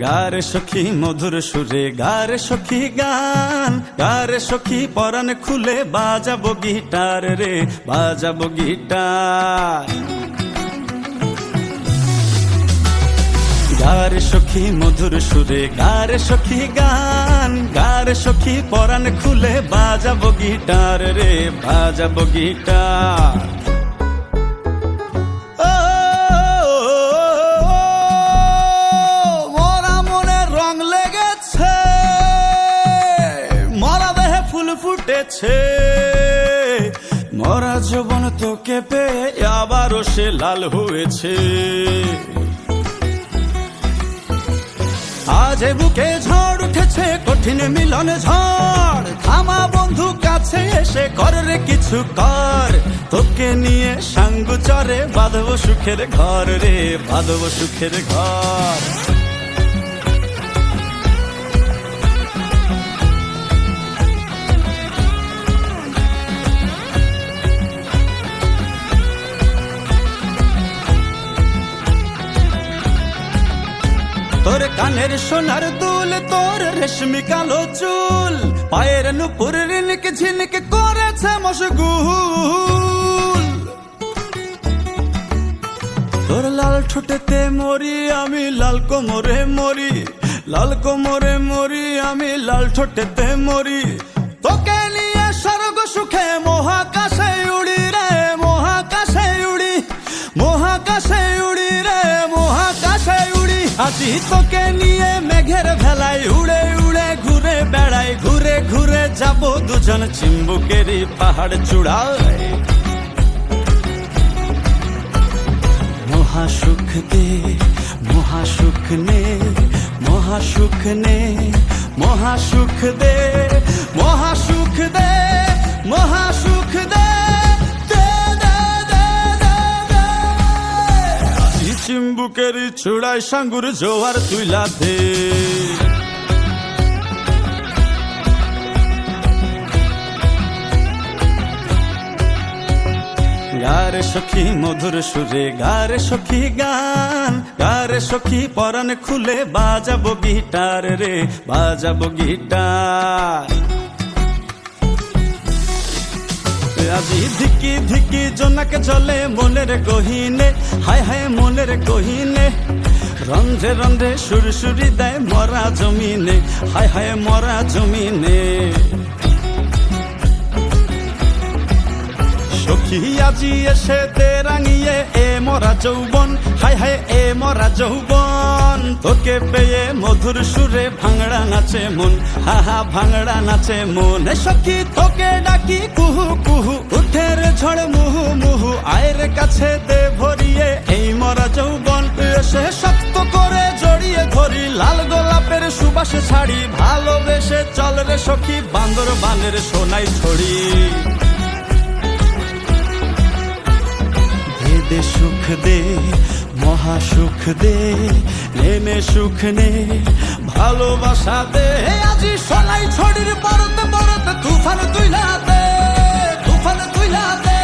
গারে সখী মধুর সুরে গারে সখী গান, গারে সখী পরাণ খুলে বাজাবো গিটার রে, বাজাবো গিটার। গারে সখী মধুর সুরে গারে সখী গান, গারে সখী পরাণ খুলে বাজাবো গিটার রে, বাজাবো গিটার। ফুটেছে মরা যৌবন তোকে পেয়ে আবারও সে লাল হয়েছে। আজ বুকে ঝড় উঠেছে কঠিন মিলন ঝড়, থামা বন্ধু কাছে এসে কর রে কিছু কর। তোকে নিয়ে সাঙ্গু চরে বাঁধবো সুখের ঘর রে, বাঁধবো সুখের ঘর। তোর কানের সোনার দুল, তোর রেশমি কালো চুল, পায়ের নুপুর রিনক ঝিনক করেছে মশগুল। তোর লাল ঠোঁটেতে মরি আমি লাল কোমরে মরি, লাল কোমরে মরি আমি লাল ঠোঁটেতে মরি। তোকে নিয়ে স্বর্গ সুখে মহাকাশে উড়ি রে, মহাকাশে উড়ি, মহাকাশে উড়ি রে, মহাকাশে উড়ি। আজি তোকে নিয়ে মেঘের ভেলায় উড়ে উড়ে ঘুরে বেড়াই, ঘুরে ঘুরে যাব দুজন চিম্বুকেরই পাহাড় চূড়ায়। মহাসুখ দে মহাসুখ নে, মহাসুখ নে, মহাসুখ দে, মহাসুখ দে, মহাসুখ দে। চিম্বুকেরই চূড়ায় সাঙ্গুর জোয়ার তুইলা দে। গারে সখী মধুর সুরে গারে সখী গান, গারে সখী পরাণ খুলে বাজাবো গিটার রে, বাজাবো গিটার। আজি ধিকি ধিকি জোনাকে চলে মনের গহিনে, হায় হায় মনের গহিনে। রন্ধে রন্ধে সুরসুরি দেয় মরা জমিনে, হায় হায় মরা জমিনে। সখী আজি এসে দে রাঙিয়ে এ মরা যৌবন, হায় হায় এ মরা যৌবন। তোকে পেয়ে মধুর সুরে ভাঙড়া নাচে মন, হা হা ভাঙড়া নাচে মন। সখী তোকে ডাকি কুহু কুহু, উঠের ঝড় মুহু মুহু। আয়ের কাছে দে ভরিয়ে এই মরা যৌবন, এসে শক্ত করে জড়িয়ে ধরি লাল গোলাপের সুবাস ছাড়ি। ভালোবেসে চল রে সখী বান্দর বানের সোনাই ছড়ি। দে সুখ দে মহাসুখ দে, নেমে সুখ নে ভালোবাসা দে। আজি সোনাই ছড়ির পরতে পরতে তুফান তুইলা দে, তুফান তুইলা দে।